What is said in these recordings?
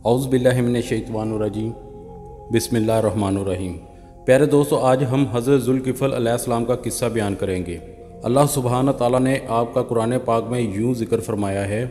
اعوذ باللہ من الشیطان الرجیم بسم اللہ الرحمن الرحیم۔ پیارے دوستو، آج ہم حضرت ذوالکفل علیہ السلام کا قصہ بیان کریں گے۔ اللہ سبحانہ تعالیٰ نے آپ کا قرآن پاک میں یوں ذکر فرمایا ہے،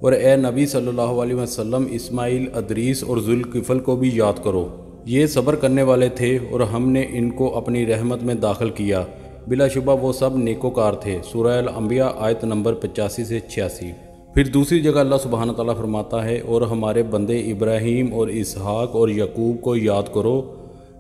اور اے نبی صلی اللہ علیہ وسلم، اسماعیل، ادریس اور ذوالکفل کو بھی یاد کرو۔ یہ صبر کرنے والے تھے اور ہم نے ان کو اپنی رحمت میں داخل کیا، بلا شبہ وہ سب نیکوکار تھے۔ سورہ الانبیاء آیت نمبر 85 سے 86۔ پھر دوسری جگہ اللہ سبحانہ تعالیٰ فرماتا ہے، اور ہمارے بندے ابراہیم اور اسحاق اور یعقوب کو یاد کرو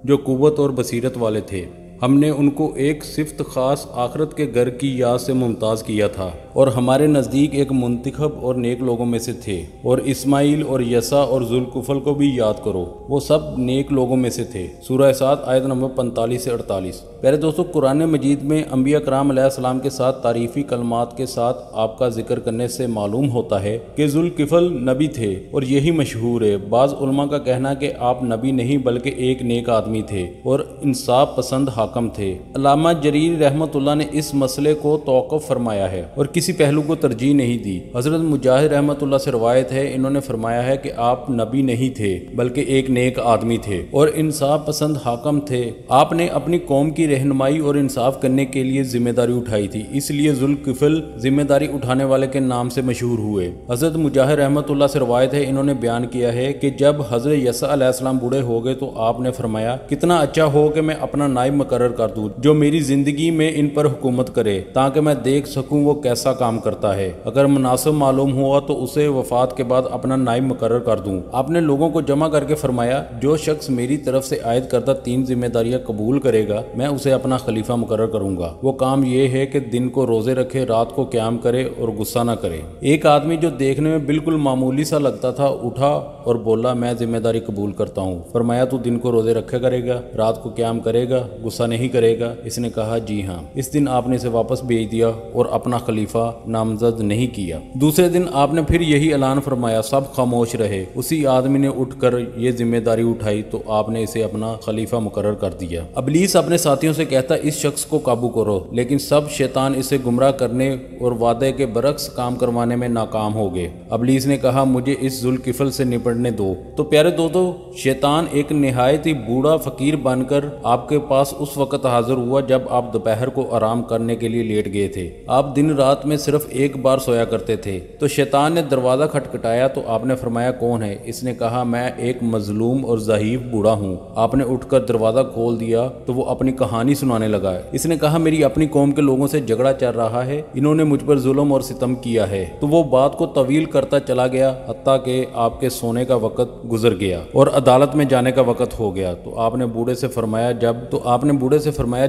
جو قوت اور بصیرت والے تھے۔ ہم نے ان کو ایک صفت خاص آخرت کے گھر کی یاد سے ممتاز کیا تھا، اور ہمارے نزدیک ایک منتخب اور نیک لوگوں میں سے تھے۔ اور اسماعیل اور یسع اور ذوالکفل کو بھی یاد کرو، وہ سب نیک لوگوں میں سے تھے۔ سورہ 7 آیت نمبر 45 سے 48۔ پیارے دوستو، قرآن مجید میں انبیاء کرام علیہ السلام کے ساتھ تعریفی کلمات کے ساتھ آپ کا ذکر کرنے سے معلوم ہوتا ہے کہ ذوالکفل نبی تھے، اور یہی مشہور ہے۔ بعض علماء کا کہنا کہ آپ نبی نہیں بلکہ ایک نیک آدمی تھے اور انصاف پسند حاکم تھے۔ علامہ جریر رحمۃ اللہ نے اس مسئلے کو توقف فرمایا ہے اور کسی پہلو کو ترجیح نہیں دی۔ حضرت مجاہد رحمۃ اللہ سے روایت ہے، انہوں نے فرمایا ہے کہ آپ نبی نہیں تھے بلکہ ایک نیک آدمی تھے اور انصاف پسند حاکم تھے۔ آپ نے اپنی قوم کی رہنمائی اور انصاف کرنے کے لیے ذمہ داری اٹھائی تھی، اس لیے ذوالکفل ذمہ داری اٹھانے والے کے نام سے مشہور ہوئے۔ حضرت مجاہد رحمۃ اللہ سے روایت ہے، انہوں نے بیان کیا ہے کہ جب حضرت یسع علیہ السلام بوڑھے ہو گئے تو آپ نے فرمایا، کتنا اچھا ہو کہ میں اپنا نائب مقرر کر دوں جو میری زندگی میں ان پر حکومت کرے، تاکہ میں دیکھ سکوں وہ کیسا کام کرتا ہے۔ اگر مناسب معلوم ہوا تو اسے وفات کے بعد اپنا نائب مقرر کر دوں۔ آپ نے لوگوں کو جمع کر کے فرمایا، جو شخص میری طرف سے عائد کردہ 3 ذمہ داریاں قبول کرے گا میں اسے اپنا خلیفہ مقرر کروں گا۔ وہ کام یہ ہے کہ دن کو روزے رکھے، رات کو قیام کرے اور غصہ نہ کرے۔ ایک آدمی جو دیکھنے میں بالکل معمولی سا لگتا تھا اٹھا اور بولا، میں ذمہ داری قبول کرتا ہوں۔ فرمایا، تو دن کو روزے رکھے کرے گا، رات کو قیام کرے گا، غصہ نہیں کرے گا؟ اس نے کہا، جی ہاں۔ اس دن آپ نے اسے واپس بھیج دیا اور اپنا خلیفہ نامزد نہیں کیا۔ دوسرے دن آپ نے پھر یہی اعلان فرمایا، سب خاموش رہے۔ اسی آدمی نے اٹھ کر یہ ذمہ داری اٹھائی تو آپ نے اسے اپنا خلیفہ مقرر کر دیا۔ ابلیس اپنے ساتھیوں سے کہتا، اس شخص کو قابو کرو، لیکن سب شیطان اسے گمراہ کرنے اور وعدے کے برعکس کام کروانے میں ناکام ہو گئے۔ ابلیس نے کہا، مجھے اس ذوالکفل سے نپٹنے دو۔ تو پیارے دوستو، شیطان ایک نہایت ہی بوڑھا فقیر بن کر آپ کے پاس اس وقت حاضر ہوا جب آپ دوپہر کو آرام کرنے کے لیے لیٹ گئے تھے۔ آپ دن رات میں صرف ایک بار سویا کرتے تھے۔ تو شیطان نے دروازہ کھٹکھٹایا تو آپ نے فرمایا، کون ہے؟ اس نے کہا، میں ایک مظلوم اور ضعیف بوڑھا ہوں۔ آپ نے اٹھ کر دروازہ کھول دیا تو وہ اپنی کہانی سنانے لگا۔ اس نے کہا، میری اپنی قوم کے لوگوں سے جھگڑا چل رہا ہے، انہوں نے مجھ پر ظلم اور ستم کیا ہے۔ تو وہ بات کو طویل کرتا چلا گیا حتیٰ کہ آپ کے سونے کا وقت گزر گیا اور عدالت میں جانے کا وقت ہو گیا۔ تو آپ نے بوڑھے سے فرمایا،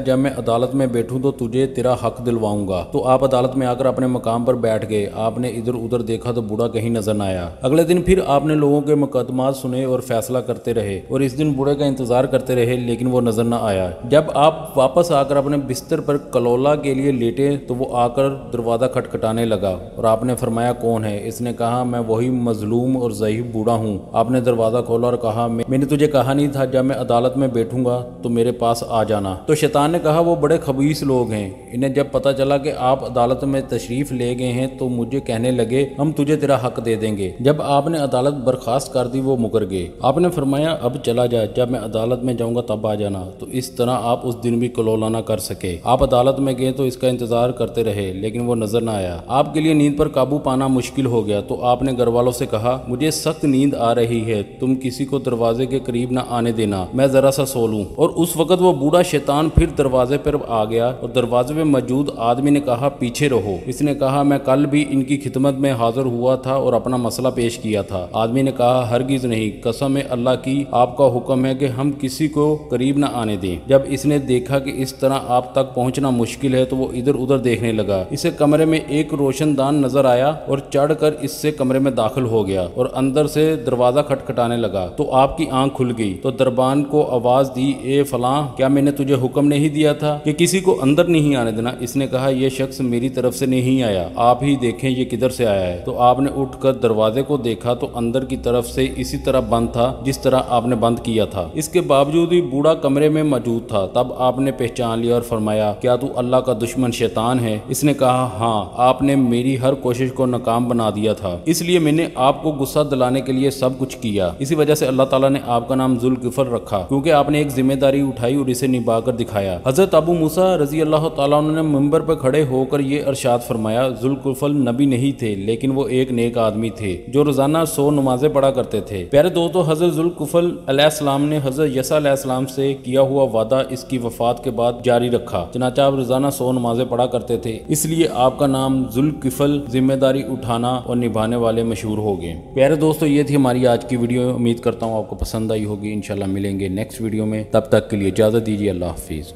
جب میں عدالت میں بیٹھوں تو تجھے تیرا حق دلواؤں گا۔ تو آپ عدالت میں آ کر اپنے مقام پر بیٹھ گئے۔ آپ نے ادھر ادھر دیکھا تو بوڑھا کہیں نظر نہ آیا۔ اگلے دن پھر آپ نے لوگوں کے مقدمات سنے اور فیصلہ کرتے رہے، اور اس دن بوڑھے کا انتظار کرتے رہے لیکن وہ نظر نہ آیا۔ جب آپ واپس آ کر اپنے بستر پر کلولا کے لیے لیٹے تو وہ آ کر دروازہ کھٹکھٹانے لگا، اور آپ نے فرمایا، کون ہے؟ اس نے کہا، میں وہی مظلوم اور ضعیف بوڑھا ہوں۔ آپ نے دروازہ کھولا اور کہا، میں نے تجھے کہا نہیں تھا جب میں عدالت میں بیٹھوں گا تو میرے پاس آ جانا؟ تو شیطان نے کہا، وہ بڑے خبیث لوگ ہیں، انہیں جب پتہ چلا کہ آپ عدالت میں تشریف لے گئے ہیں تو مجھے کہنے لگے، ہم تجھے تیرا حق دے دیں گے۔ جب آپ نے عدالت برخاست کر دی وہ مکر گئے۔ آپ نے فرمایا، اب چلا جا، جب میں عدالت میں جاؤں گا تب آ جانا۔ تو اس طرح آپ اس دن بھی کلولا نہ کر سکے۔ آپ عدالت میں گئے تو اس کا انتظار کرتے رہے لیکن وہ نظر نہ آیا۔ آپ کے لیے نیند پر قابو پانا مشکل ہو گیا تو آپ نے گھر والوں سے کہا، مجھے سخت نیند آ رہی ہے، تم کسی کو دروازے کے قریب نہ آنے دینا، میں ذرا سا سو لوں۔ اور اس وقت وہ بوڑھا شیطان پھر دروازے پر آ گیا اور دروازے میں موجود آدمی نے کہا، پیچھے رہو۔ اس نے کہا، میں کل بھی ان کی خدمت میں حاضر ہوا تھا اور اپنا مسئلہ پیش کیا تھا۔ آدمی نے کہا، ہرگز نہیں، قسم ہے اللہ کی، آپ کا حکم ہے کہ ہم کسی کو قریب نہ آنے دیں۔ جب اس نے دیکھا کہ اس طرح آپ تک پہنچنا مشکل ہے تو وہ ادھر ادھر دیکھنے لگا۔ اسے کمرے میں ایک روشن دان نظر آیا اور چڑھ کر اس سے کمرے میں داخل ہو گیا اور اندر سے دروازہ کھٹکھٹانے لگا۔ تو آپ کی آنکھ کھل گئی تو دربان کو آواز دی، اے فلاں، کیا میں نے تجھے حکم نہیں دیا تھا کہ کسی کو اندر نہیں آنے دینا؟ اس نے کہا یہ شخص میری طرف سے نہیں آیا، آپ ہی دیکھیں یہ کدھر سے آیا ہے۔ تو آپ نے اٹھ کر دروازے کو دیکھا تو اندر کی طرف سے اسی طرح بند تھا جس طرح آپ نے بند کیا تھا۔ اس کے باوجود ہی بوڑھا کمرے میں موجود تھا۔ تب آپ نے پہچان لیا اور فرمایا کیا تو اللہ کا دشمن شیطان ہے؟ اس نے کہا ہاں، آپ نے میری ہر کوشش کو ناکام بنا دیا تھا، اس لیے میں نے آپ کو غصہ دلانے کے لیے سب کچھ کیا۔ اسی وجہ سے اللہ تعالیٰ نے آپ کا نام ذوالکفل رکھا، کیونکہ آپ نے ایک ذمہ داری اٹھائی اور اسے نبھا کر دکھایا۔ حضرت ابو موسیٰ رضی اللہ تعالیٰ عنہ نے منبر پر کھڑے ہو کر یہ ارشاد فرمایا ذوالکفل نبی نہیں تھے، لیکن وہ ایک نیک آدمی تھے جو روزانہ 100 نمازیں پڑھا کرتے تھے۔ پیارے دوستو، حضرت ذوالکفل علیہ السلام نے حضرت یسع علیہ السلام سے کیا ہوا وعدہ اس کی وفات کے بعد جاری رکھا، چنانچہ آپ روزانہ 100 نمازیں پڑھا کرتے تھے، اس لیے آپ کا نام ذوالکفل ذمہ داری اٹھانا اور نبھانے والے مشہور ہو گئے۔ پیارے دوستو، یہ تھی ہماری آج کی ویڈیو، امید کرتا ہوں آپ کو پسند آئی ہوگی۔ انشاءاللہ ملیں گے نیکسٹ ویڈیو میں، تب تک کے لیے اجازت دیجیے، اللہ حافظ۔